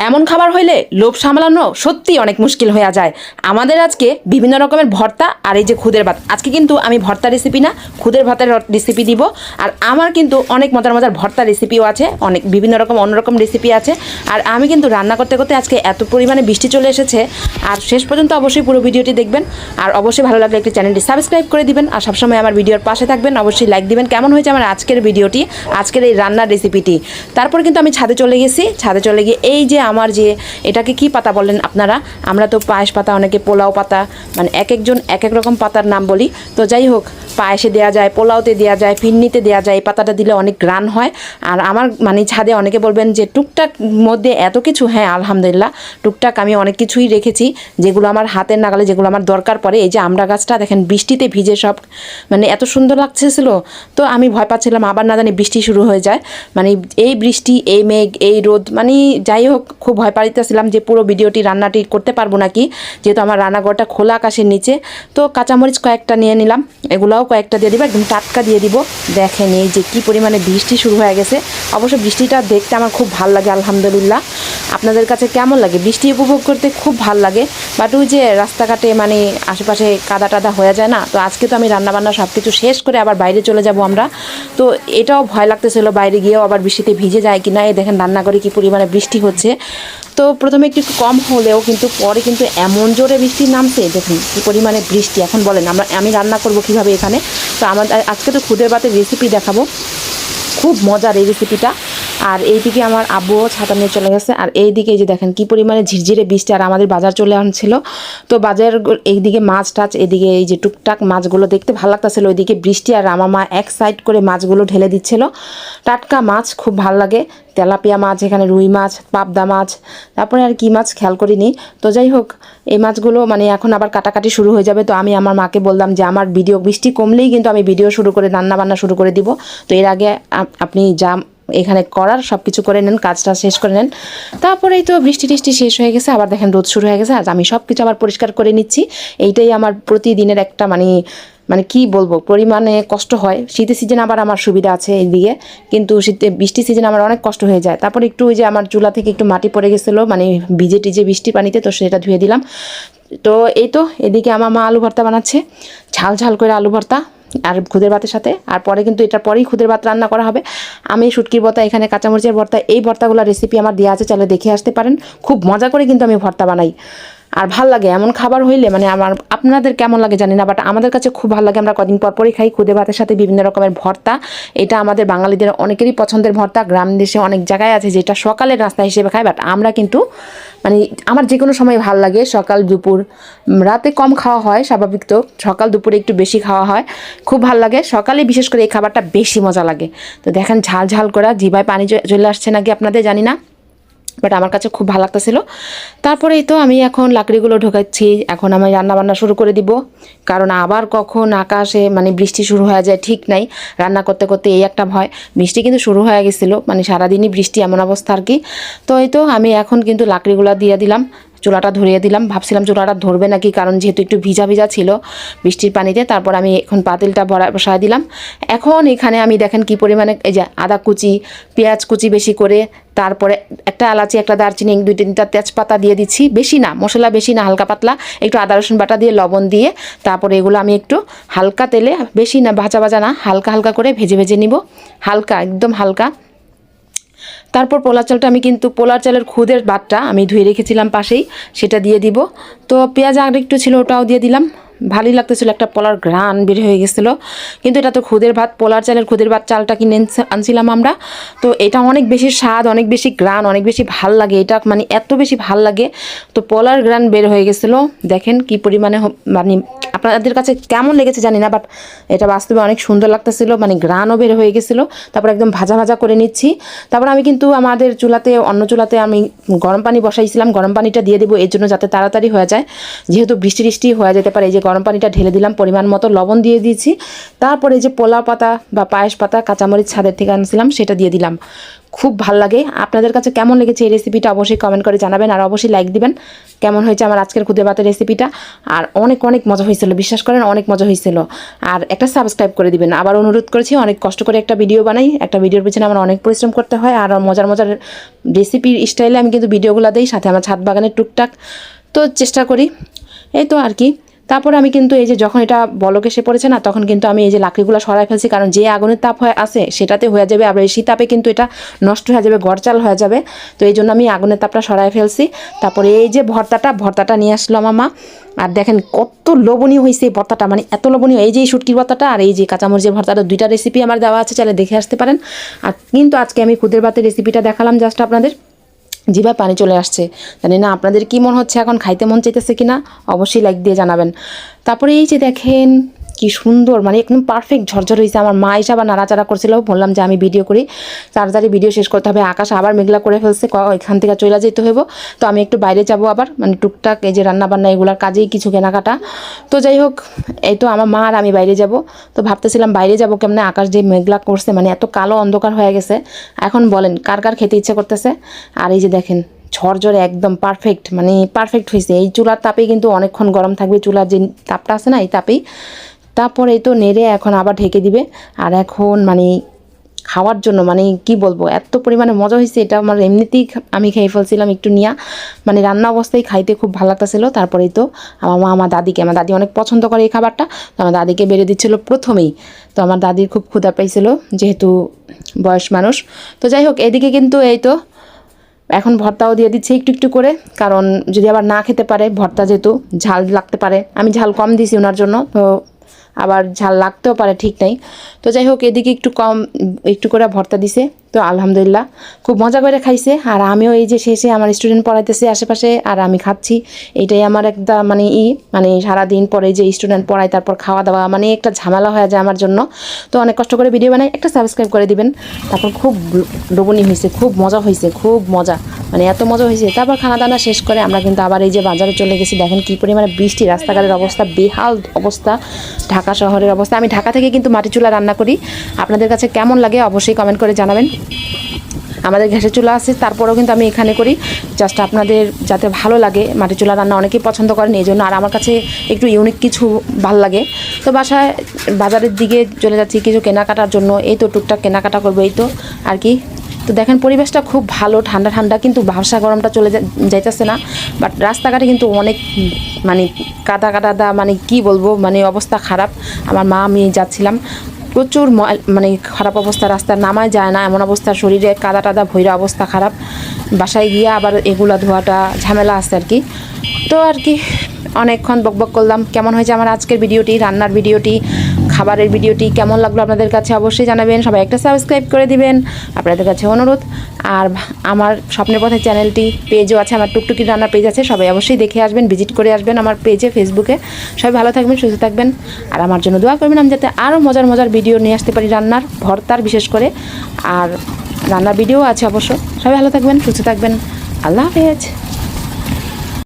এমন খাবার হইলে লোভ সামলানো সত্যি অনেক মুশকিল হয়ে যায়। আমাদের আজকে বিভিন্ন রকমের ভর্তা আর এই যে খুদের ভাত। আজকে কিন্তু আমি ভর্তা রেসিপি না, খুদের ভাতের রেসিপি দিব। আর আমার কিন্তু অনেক মজার মজার ভর্তা রেসিপিও আছে, অনেক বিভিন্ন রকম অন্যরকম রেসিপি আছে। আর আমি কিন্তু রান্না করতে করতে আজকে এত পরিমাণে বৃষ্টি চলে এসেছে। আর শেষ পর্যন্ত অবশ্যই পুরো ভিডিওটি দেখবেন। আর অবশ্যই ভালো লাগলে একটি চ্যানেলটি সাবস্ক্রাইব করে দিবেন। আর সবসময় আমার ভিডিওর পাশে থাকবেন, অবশ্যই লাইক দিবেন। কেমন হয়েছে আমার আজকের ভিডিওটি, আজকের এই রান্নার রেসিপিটি। তারপর কিন্তু আমি ছাদে চলে গেছি। ছাদে চলে গিয়ে এই যে আমার যে এটাকে কি পাতা বলেন আপনারা, আমরা তো পায়েস পাতা, অনেকে পোলাও পাতা, মানে এক একজন এক এক রকম পাতার নাম বলি। তো যাই হোক, পায়েসে দেওয়া যায়, পোলাওতে দেওয়া যায়, ফিরনিতে দেওয়া যায়। এই পাতাটা দিলে অনেক গ্রান হয়। আর আমার মানে ছাদে অনেকে বলবেন যে টুকটাক মধ্যে এত কিছু, হ্যাঁ আলহামদুলিল্লাহ টুকটাক আমি অনেক কিছুই রেখেছি, যেগুলো আমার হাতের নাগালে, যেগুলো আমার দরকার পড়ে। এই যে আমড়া গাছটা দেখেন বৃষ্টিতে ভিজে সব, মানে এত সুন্দর লাগতেছিল। তো আমি ভয় পাচ্ছিলাম আবার না জানি বৃষ্টি শুরু হয়ে যায়। মানে এই বৃষ্টি, এই মেঘ, এই রোদ, মানে যাই হোক খুব ভয় পাইতেছিলাম যে পুরো ভিডিওটি রান্নাটি করতে পারবো নাকি, যেহেতু আমার রান্নাঘরটা খোলা আকাশের নিচে। তো কাঁচামরিচ কয়েকটা নিয়ে নিলাম, এগুলাও কয়েকটা দিয়ে দিব, একদম টাটকা দিয়ে দিব। দেখেন এই যে কি পরিমাণে বৃষ্টি শুরু হয়ে গেছে। অবশ্য বৃষ্টিটা দেখতে আমার খুব ভালো লাগে আলহামদুলিল্লাহ। আপনাদের কাছে কেমন লাগে? বৃষ্টি উপভোগ করতে খুব ভালো লাগে, বাট ওই যে রাস্তাঘাটে মানে আশেপাশে কাদা টাদা হয়ে যায় না। তো আজকে তো আমি রান্নাবান্না সব কিছু শেষ করে আবার বাইরে চলে যাব আমরা। তো এটাও ভয় লাগতেছিল বাইরে গিয়েও আবার বৃষ্টিতে ভিজে যায় কি না। এই দেখেন রান্নাঘরে কি পরিমাণে বৃষ্টি হচ্ছে। তো প্রথমে একটু কম হলেও কিন্তু পরে কিন্তু এমন জোরে বৃষ্টি নামছে, দেখুন কী পরিমাণে বৃষ্টি। এখন বলেন আমি রান্না করব কীভাবে এখানে। তো আমাদের আজকে তো খুদের ভাতের রেসিপি দেখাবো, খুব মজার এই রেসিপিটা। আর এইদিকে আমার আব্বুও ছাতা নিয়ে চলে গেছে। আর এইদিকে এই যে দেখেন কি পরিমাণে ঝিরঝিরে বৃষ্টি। আর আমাদের বাজার চলে আনছিল, তো বাজার এইদিকে মাছ টাছ, এদিকে এই যে টুকটাক মাছগুলো দেখতে ভালো লাগতেছিল। ওইদিকে বৃষ্টি আর আমার মা এক সাইড করে মাছগুলো ঢেলে দিচ্ছিল। টাটকা মাছ খুব ভালো লাগে, তেলাপিয়া মাছ, এখানে রুই মাছ, পাবদা মাছ, তারপরে আর কি মাছ খেয়াল করিনি। তো যাই হোক, এই মাছগুলো মানে এখন আবার কাটাকাটি শুরু হয়ে যাবে। তো আমি আমার মাকে বললাম যে আমার ভিডিও বৃষ্টি কমলেই কিন্তু আমি ভিডিও শুরু করে রান্না বান্না শুরু করে দিব। তো এর আগে আপনি যা এখানে করার সব কিছু করে নেন, কাজটা শেষ করে নেন। তারপরেই তো বৃষ্টি টিষ্টি শেষ হয়ে গেছে, আবার দেখেন রোদ শুরু হয়ে গেছে। আজ আমি সব কিছু আবার পরিষ্কার করে নিচ্ছি। এইটাই আমার প্রতিদিনের একটা মানে কি বলবো, পরিমাণে কষ্ট হয়। শীতের সিজন আবার আমার সুবিধা আছে এইদিকে, কিন্তু বৃষ্টি সিজন আমার অনেক কষ্ট হয়ে যায়। তারপর একটু ওই যে আমার চুলা থেকে একটু মাটি পড়ে গেছিলো, মানে ভিজে টিজে বৃষ্টি পানিতে, তো সেটা ধুয়ে দিলাম। তো এই তো এদিকে আমার মা আলু ভর্তা বানাচ্ছে, ঝাল ঝাল করে আলু ভর্তা আর খুদের ভাতের সাথে। আর পরে কিন্তু এটার পরেই খুদের ভাত রান্না করা হবে। আমি শুটকির ভর্তা, এখানে কাঁচামরিচের ভর্তা, এই ভর্তাগুলোর রেসিপি আমার দেওয়া আছে, চাইলে দেখে আসতে পারেন। খুব মজা করে কিন্তু আমি ভর্তা বানাই, আর ভাল লাগে এমন খাবার হইলে। মানে আপনাদের কেমন লাগে জানি না, বাট আমাদের কাছে খুব ভালো লাগে। আমরা কদিন পর পরই খাই খুদে ভাতের সাথে বিভিন্ন রকমের ভর্তা। এটা আমাদের বাঙালিদের অনেকেরই পছন্দের ভর্তা। গ্রাম দেশে অনেক জায়গায় আছে যেটা সকালের নাস্তা হিসেবে খায়, বাট আমরা কিন্তু মানে আমার যে কোনো সময় ভালো লাগে। সকাল দুপুর রাতে কম খাওয়া হয় স্বাভাবিক, তো সকাল দুপুরে একটু বেশি খাওয়া হয়, খুব ভালো লাগে। সকালে বিশেষ করে এই খাবারটা বেশি মজা লাগে। তো দেখেন ঝাল ঝাল করা, জিভায় পানি চলে আসছে নাকি আপনাদের জানি না, বাট আমার কাছে খুব ভালো লাগতেছিল। তারপরেই তো আমি এখন লাকড়িগুলো ঢোকাচ্ছি। এখন আমি রান্নাবান্না শুরু করে দিব, কারণ আবার কখন আকাশে মানে বৃষ্টি শুরু হয়ে যায় ঠিক নাই। রান্না করতে করতে এই একটা ভয়। বৃষ্টি কিন্তু শুরু হয়ে গেছিলো, মানে সারাদিনই বৃষ্টি, এমন অবস্থা আর কি। তো এই তো আমি এখন কিন্তু লাকড়িগুলো দিয়ে দিলাম, চুলাটা ধরিয়ে দিলাম। ভাবছিলাম চুলাটা ধরবে নাকি, কারণ যেহেতু একটু ভিজা ভিজা ছিল বৃষ্টির পানিতে। তারপর আমি এখন পাতিলটা বসায় দিলাম। এখন এখানে আমি দেখেন কি পরিমাণে এই যে আদা কুচি, পেঁয়াজ কুচি বেশি করে, তারপরে একটা এলাচি, একটা দারচিনি, 2-3টা তেজপাতা দিয়ে দিচ্ছি। বেশি না, মশলা বেশি না, হালকা পাতলা একটু আদা রসুন বাটা দিয়ে, লবণ দিয়ে, তারপরে এগুলো আমি একটু হালকা তেলে, বেশি না ভাজা ভাজা না, হালকা হালকা করে ভেজে ভেজে নিব, হালকা একদম হালকা। তারপর পোলার চালটা আমি কিন্তু পোলার চালের খুদের ভাতটা আমি ধুয়ে রেখেছিলাম পাশেই, সেটা দিয়ে দিব। তো পেঁয়াজ আর একটু ছিল, ওটাও দিয়ে দিলাম। ভালোই লাগতেছিল, একটা পোলার ঘ্রাণ বের হয়ে গেছিলো। কিন্তু এটা তো খুদের ভাত, পোলার চালের খুদের ভাত চালটা কিনে আনছিলাম আমরা। তো এটা অনেক বেশি স্বাদ, অনেক বেশি ঘ্রাণ, অনেক বেশি ভাল লাগে এটা, মানে এত বেশি ভাল লাগে। তো পোলার ঘ্রাণ বের হয়ে গেছিলো, দেখেন কি পরিমাণে, মানে আপনাদের কাছে কেমন লেগেছে জানি না, বাট এটা বাস্তবে অনেক সুন্দর লাগতেছিল, মানে ঘ্রাণও বের হয়ে গেছিলো। তারপর একদম ভাজা ভাজা করে নিচ্ছি। তারপর আমি কিন্তু আমাদের চুলাতে, অন্য চুলাতে আমি গরম পানি বসাইছিলাম, গরম পানিটা দিয়ে দেবো এর জন্য যাতে তাড়াতাড়ি হয়ে যায়, যেহেতু বৃষ্টি হয়ে যেতে পারে। এই যে গরম পানিটা ঢেলে দিলাম, পরিমাণ মতো লবণ দিয়ে দিয়েছি। তারপরে এই যে পোলাও পাতা বা পায়েস পাতা কাঁচামরিচ ছাদের থেকে আনছিলাম সেটা দিয়ে দিলাম। খুব ভালো লাগে। আপনাদের কাছে কেমন লেগেছে এই রেসিপিটা অবশ্যই কমেন্ট করে জানাবেন, আর অবশ্যই লাইক দিবেন কেমন হয়েছে আমার আজকের খুদে ভাতের রেসিপিটা। আর অনেক অনেক মজা হয়েছিল, বিশ্বাস করেন অনেক মজা হয়েছিল। আর একটা সাবস্ক্রাইব করে দিবেন, আবার অনুরোধ করেছি। অনেক কষ্ট করে একটা ভিডিও বানাই, একটা ভিডিওর পিছনে আমার অনেক পরিশ্রম করতে হয়, আর মজার মজার রেসিপির স্টাইলে আমি কিন্তু ভিডিওগুলো দিই, সাথে আমার ছাদ বাগানের টুকটাক তো চেষ্টা করি, এই তো আর কি। তারপরে আমি কিন্তু এই যে যখন এটা বলক এসে পড়েছে না, তখন কিন্তু আমি এই যে লাকড়িগুলো সরাই ফেলছি, কারণ যে আগুনের তাপ হয়ে আছে সেটাতে হয়ে যাবে, আবার এই শীতাপে কিন্তু এটা নষ্ট হয়ে যাবে, গড়চাল হয়ে যাবে। তো এই জন্য আমি আগুনের তাপটা সরাই ফেলছি। তারপরে এই যে ভর্তাটা নিয়ে আসলো আমার মা, আর দেখেন কত লোভনীয় হয়েছে এই ভর্তাটা, মানে এত লোভনীয়। এই যে শুটকির ভর্তাটা আর এই যে কাঁচামরিচের ভর্তাটা, দুইটা রেসিপি আমার দেওয়া আছে, চাইলে দেখে আসতে পারেন। আর কিন্তু আজকে আমি খুদের ভাতের রেসিপিটা দেখালাম জাস্ট আপনাদের, জিভায় পানি চলে আসছে। জানি না আপনাদের কী মন হচ্ছে, এখন খাইতে মন চাইতেছে কিনা, অবশ্যই লাইক দিয়ে জানাবেন। তারপরে এই যে দেখেন কি সুন্দর, মানে একদম পারফেক্ট ঝরঝর হয়েছে। আমার মা এসে আবার নাড়াচাড়া করছিল, বললাম যে আমি ভিডিও করি, তাড়াতাড়ি ভিডিও শেষ করতে হবে। আকাশ আবার মেঘলা করে ফেলছে, এখান থেকে চলে যেতে হইব। তো আমি একটু বাইরে যাব আবার, মানে টুকটাক এই যে রান্নাবান্না এগুলোর কাজেই কিছু কেনাকাটা। তো যাই হোক, এই তো আমার মা আর আমি বাইরে যাব। তো ভাবতেছিলাম বাইরে যাব কেমনে, আকাশ যে মেঘলা করছে, মানে এত কালো অন্ধকার হয়ে গেছে। এখন বলেন কার কার খেতে ইচ্ছে করতেছে। আর এই যে দেখেন ঝরঝরে একদম পারফেক্ট, মানে পারফেক্ট হয়েছে। এই চুলার তাপেই কিন্তু অনেকক্ষণ গরম থাকবে, চুলার যে তাপটা আছে না এই তাপেই। তারপরে এই তো নেড়ে এখন আবার ঢেকে দিবে। আর এখন মানে খাওয়ার জন্য মানে কি বলবো, এত পরিমাণে মজা হয়েছে। এটা আমার এমনিতেই আমি খেয়ে ফেলছিলাম একটু নিয়া, মানে রান্না অবস্থায় খাইতে খুব ভালো লাগতেছিলো। তারপরেই তো আমার মা আমার দাদি অনেক পছন্দ করে এই খাবারটা, তো আমার দাদিকে বেড়ে দিচ্ছিলো প্রথমেই। তো আমার দাদির খুব ক্ষুধা পাইছিল, যেহেতু বয়স মানুষ। তো যাই হোক, এদিকে কিন্তু এই তো এখন ভর্তাও দিয়ে দিচ্ছি একটু একটু করে, কারণ যদি আবার না খেতে পারে, ভর্তা যেহেতু ঝাল লাগতে পারে, আমি ঝাল কম দিছি ওনার জন্য, তো আবার ঝাল লাগতেও পারে, ঠিক নেই। তো যাই হোক, এদিকে একটু করে ভর্তা দিছে। তো আলহামদুলিল্লাহ খুব মজা করে খাইছে। আর আমিও এই যে শেষে আমার স্টুডেন্ট পড়াইতেছে আশেপাশে, আর আমি খাচ্ছি। এইটাই আমার একটা মানে সারাদিন পরে যে স্টুডেন্ট পড়াই, তারপর খাওয়া দাওয়া, মানে একটা ঝামেলা হয়ে যায় আমার জন্য। তো অনেক কষ্ট করে ভিডিও বানাই, একটা সাবস্ক্রাইব করে দিবেন। তারপর খুব লোভনীয় হয়েছে, খুব মজা হয়েছে, খুব মজা, মানে এত মজা হয়েছে। তারপর খানা দানা শেষ করে আমরা কিন্তু আবার এই যে বাজারে চলে গেছি। দেখেন কী পরিমাণে বৃষ্টি, রাস্তাঘাটের অবস্থা বেহাল অবস্থা, ঢাকা শহরের অবস্থা। আমি ঢাকা থেকে কিন্তু মাটি চুলা রান্না করি, আপনাদের কাছে কেমন লাগে অবশ্যই কমেন্ট করে জানাবেন। আমাদের গ্যাসের চুলা আছে, তারপরেও কিন্তু আমি এখানে করি, জাস্ট আপনাদের যাতে ভালো লাগে। মাটি চুলা রান্না অনেকেই পছন্দ করেন এই জন্য, আর আমার কাছে একটু ইউনিক কিছু ভাল লাগে। তো বাজারের দিকে চলে যাচ্ছি কিছু কেনাকাটার জন্য, এই তো টুকটাক কেনাকাটা করবো, এই তো আর কি। তো দেখেন পরিবেশটা খুব ভালো, ঠান্ডা ঠান্ডা, কিন্তু ভাবসা গরমটা চলে যাইতেছে না। বাট রাস্তাঘাটে কিন্তু অনেক মানে কাদা, মানে কি বলবো, মানে অবস্থা খারাপ। আমার মা আমি যাচ্ছিলাম, প্রচুর মানে খারাপ অবস্থা, রাস্তার নামায় যায় না এমন অবস্থা, শরীরে কাদা টাদা ভৈরা অবস্থা খারাপ। বাসায় গিয়ে আবার এগুলা ধোয়াটা ঝামেলা আছে আর কি। তো আর কি অনেকক্ষণ বকবক করলাম। কেমন হয়েছে আমার আজকের ভিডিওটি, রান্নার ভিডিওটি, খাবারের ভিডিওটি কেমন লাগলো আপনাদের কাছে অবশ্যই জানাবেন। সবাই একটা সাবস্ক্রাইব করে দিবেন, আপনাদের কাছে অনুরোধ। আর আমার স্বপ্নের পথে চ্যানেলটি, পেজও আছে, আমার টুকটুকি রান্নার পেজ আছে, সবাই অবশ্যই দেখে আসবেন, ভিজিট করে আসবেন আমার পেজে, ফেসবুকে। সবাই ভালো থাকবেন, সুস্থ থাকবেন, আর আমার জন্য দোয়া করবেন আমি যাতে আরও মজার মজার ভিডিও নিয়ে আসতে পারি, রান্নার, ভর্তার বিশেষ করে, আর রান্নার ভিডিও আছে অবশ্য। সবাই ভালো থাকবেন, সুস্থ থাকবেন, আল্লাহ হাফেজ।